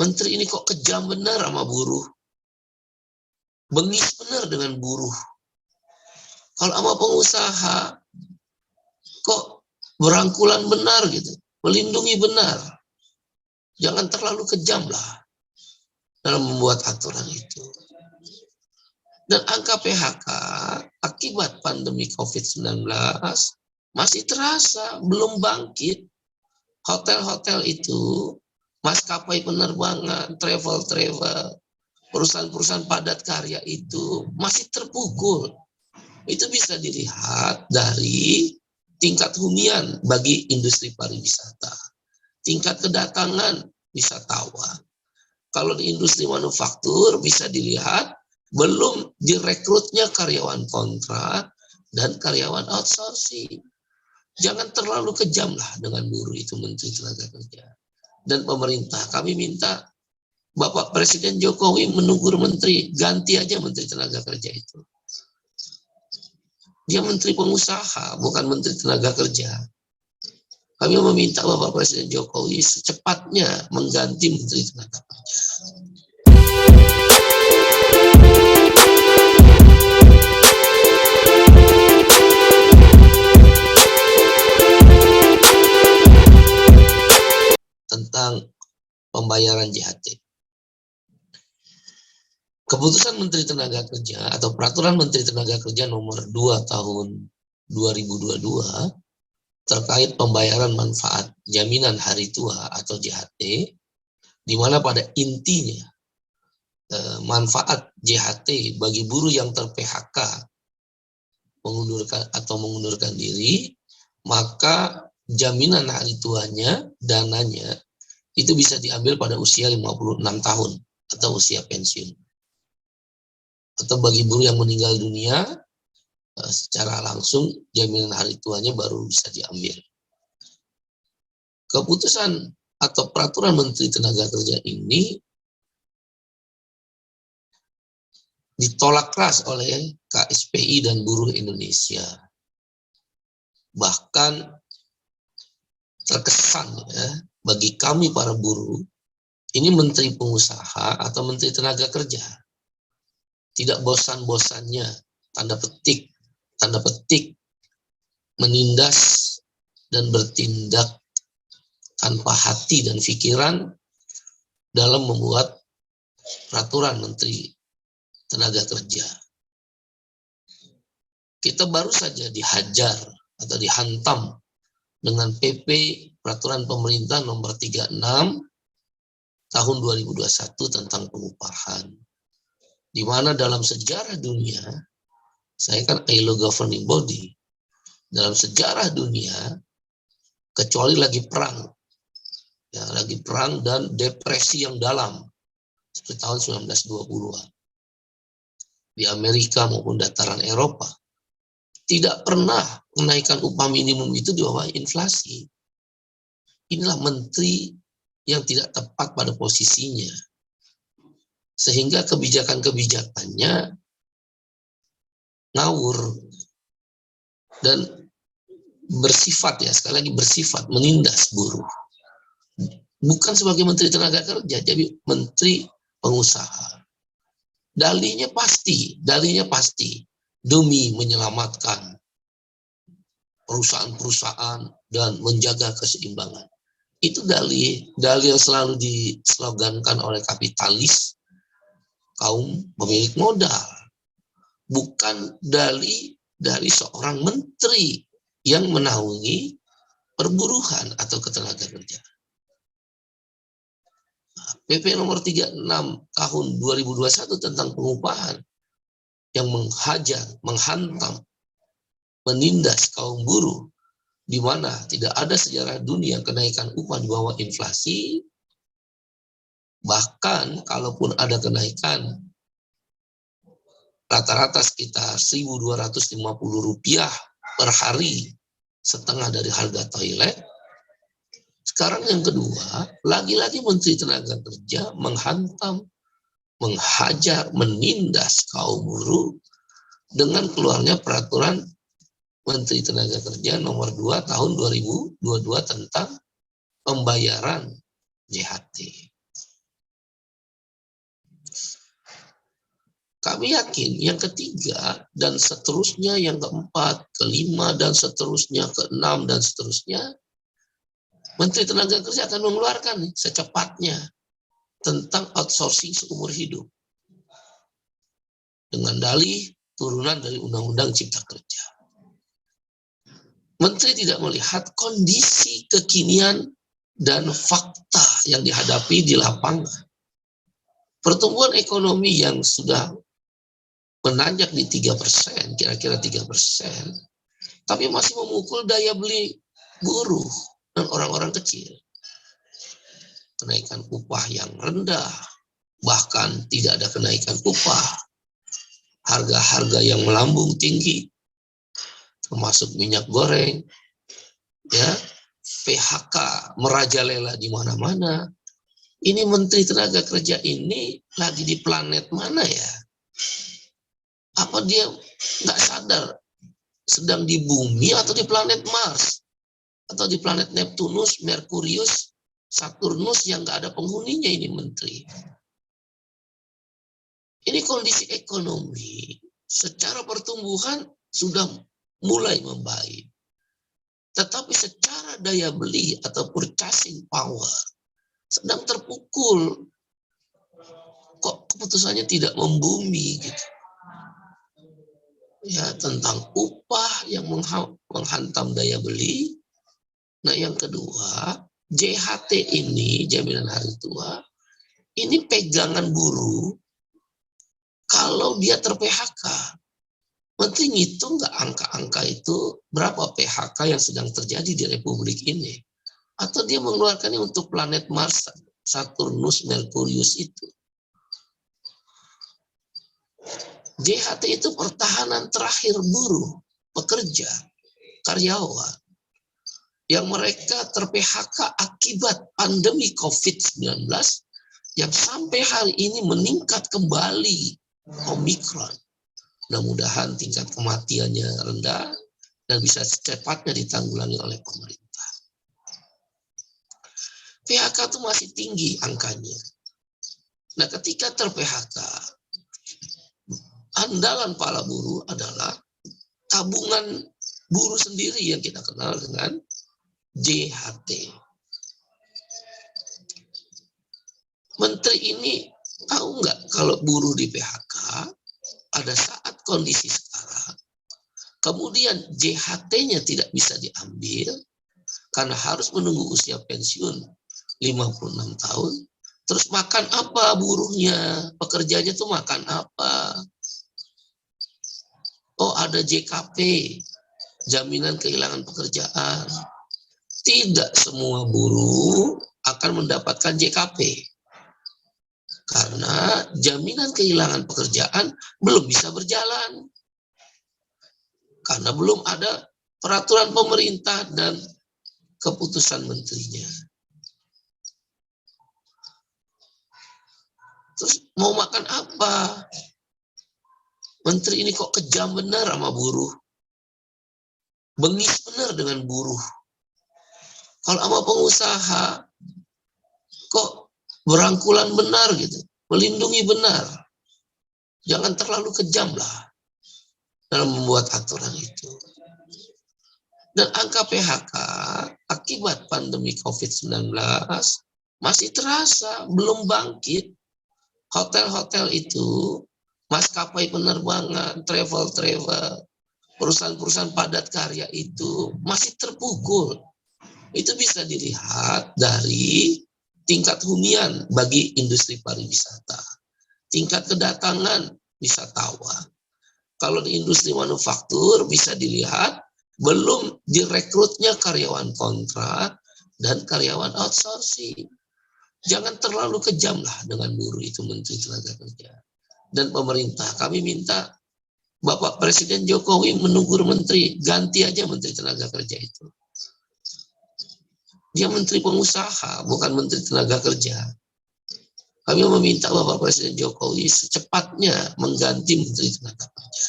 Menteri ini kok kejam benar sama buruh. Bengis benar dengan buruh. Kalau sama pengusaha, kok berangkulan benar gitu. Melindungi benar. Jangan terlalu kejam lah dalam membuat aturan itu. Dan angka PHK akibat pandemi COVID-19 masih terasa, belum bangkit. Hotel-hotel itu, maskapai penerbangan, travel, perusahaan-perusahaan padat karya itu masih terpukul. Itu bisa dilihat dari tingkat hunian bagi industri pariwisata, tingkat kedatangan wisatawan. Kalau di industri manufaktur bisa dilihat belum direkrutnya karyawan kontrak dan karyawan outsourcing. Jangan terlalu kejam lah dengan buruh itu, Menteri Tenaga Kerja. Dan pemerintah, kami minta Bapak Presiden Jokowi menegur menteri, ganti aja Menteri Tenaga Kerja itu. Dia menteri pengusaha, bukan Menteri Tenaga Kerja. Kami meminta Bapak Presiden Jokowi secepatnya mengganti Menteri Tenaga Kerja. Tentang pembayaran JHT. Keputusan Menteri Tenaga Kerja atau Peraturan Menteri Tenaga Kerja nomor 2 tahun 2022 terkait pembayaran manfaat jaminan hari tua atau JHT, di mana pada intinya manfaat JHT bagi buruh yang ter-PHK mengundurkan diri, maka jaminan hari tuanya, dananya, itu bisa diambil pada usia 56 tahun atau usia pensiun. Atau bagi buruh yang meninggal dunia, secara langsung jaminan hari tuanya baru bisa diambil. Keputusan atau Peraturan Menteri Tenaga Kerja ini ditolak keras oleh KSPI dan buruh Indonesia. Bahkan terkesan ya, bagi kami para buruh, ini Menteri Pengusaha atau Menteri Tenaga Kerja tidak bosan-bosannya, tanda petik, menindas dan bertindak tanpa hati dan pikiran dalam membuat peraturan Menteri Tenaga Kerja. Kita baru saja dihajar atau dihantam dengan PP Peraturan Pemerintah nomor 36 tahun 2021 tentang pengupahan. Di mana dalam sejarah dunia, saya kan ILO governing body, dalam sejarah dunia, kecuali lagi perang, ya, lagi perang dan depresi yang dalam, seperti tahun 1920-an, di Amerika maupun dataran Eropa, tidak pernah kenaikan upah minimum itu di bawah inflasi. Inilah menteri yang tidak tepat pada posisinya. Sehingga kebijakan-kebijakannya ngawur dan bersifat, ya sekali lagi bersifat menindas buruh. Bukan sebagai Menteri Tenaga Kerja, jadi Menteri Pengusaha. Dalihnya pasti demi menyelamatkan perusahaan-perusahaan dan menjaga keseimbangan. Itu dalih yang selalu dislogankan oleh kapitalis, kaum pemilik modal. Bukan dalih dari seorang menteri yang menaungi perburuhan atau ketenaga kerjaan. PP nomor 36 tahun 2021 tentang pengupahan yang menghajar, menghantam, menindas kaum buruh, di mana tidak ada sejarah dunia kenaikan upah di bawah inflasi. Bahkan kalaupun ada kenaikan, rata-rata sekitar Rp1.250 per hari, setengah dari harga toilet. Sekarang yang kedua, lagi-lagi Menteri Tenaga Kerja menghantam, menghajar, menindas kaum buruh dengan keluarnya Peraturan Menteri Tenaga Kerja nomor 2 tahun 2022 tentang pembayaran JHT. kami yakin yang ketiga dan seterusnya, yang keempat, kelima, dan seterusnya, keenam, dan seterusnya, Menteri Tenaga Kerja akan mengeluarkan secepatnya tentang outsourcing seumur hidup. Dengan dalih turunan dari Undang-Undang Cipta Kerja. Menteri tidak melihat kondisi kekinian dan fakta yang dihadapi di lapangan. Pertumbuhan ekonomi yang sudah menanjak di 3%, kira-kira 3%, tapi masih memukul daya beli buruh dan orang-orang kecil. Kenaikan upah yang rendah, bahkan tidak ada kenaikan upah. Harga-harga yang melambung tinggi, termasuk minyak goreng, ya, PHK merajalela di mana-mana. Ini Menteri Tenaga Kerja ini lagi di planet mana ya? Apa dia nggak sadar sedang di bumi atau di planet Mars? Atau di planet Neptunus, Merkurius, Saturnus yang nggak ada penghuninya ini Menteri. Ini kondisi ekonomi secara pertumbuhan sudah mulai membaik. Tetapi secara daya beli atau purchasing power sedang terpukul. Kok keputusannya tidak membumi gitu. Ya, tentang upah yang menghantam daya beli. Nah, yang kedua, JHT ini, jaminan hari tua, ini pegangan buruh kalau dia ter-PHK. Menteri ngitung nggak angka-angka itu berapa PHK yang sedang terjadi di Republik ini? Atau dia mengeluarkannya untuk planet Mars, Saturnus, Merkurius itu? JHT itu pertahanan terakhir buruh, pekerja, karyawan, yang mereka ter-PHK akibat pandemi COVID-19 yang sampai hari ini meningkat kembali, Omikron. Mudah-mudahan tingkat kematiannya rendah dan bisa secepatnya ditanggulangi oleh pemerintah. PHK itu masih tinggi angkanya. Nah, ketika ter-PHK, andalan para buruh adalah tabungan buruh sendiri yang kita kenal dengan JHT. Menteri ini tahu nggak kalau buruh di PHK pada saat kondisi sekarang, kemudian JHT-nya tidak bisa diambil karena harus menunggu usia pensiun 56 tahun, terus makan apa buruhnya, pekerjanya tuh makan apa? Oh, ada JKP, jaminan kehilangan pekerjaan. Tidak semua buruh akan mendapatkan JKP. Karena jaminan kehilangan pekerjaan belum bisa berjalan. Karena belum ada peraturan pemerintah dan keputusan menterinya. Terus mau makan apa? Menteri ini kok kejam benar sama buruh. Bengis benar dengan buruh. Kalau sama pengusaha, kok berangkulan benar gitu. Melindungi benar. Jangan terlalu kejam lah dalam membuat aturan itu. Dan angka PHK akibat pandemi COVID-19 masih terasa, belum bangkit. Hotel-hotel itu, maskapai penerbangan, travel-travel, perusahaan-perusahaan padat karya itu masih terpukul. Itu bisa dilihat dari tingkat hunian bagi industri pariwisata, tingkat kedatangan wisatawan. Kalau di industri manufaktur bisa dilihat belum direkrutnya karyawan kontrak dan karyawan outsourcing. Jangan terlalu kejam lah dengan buruh itu Menteri Tenaga Kerja. Dan pemerintah, kami minta Bapak Presiden Jokowi menegur menteri, ganti aja Menteri Tenaga Kerja itu. Dia Menteri Pengusaha, bukan Menteri Tenaga Kerja. Kami meminta Bapak Presiden Jokowi secepatnya mengganti Menteri Tenaga Kerja.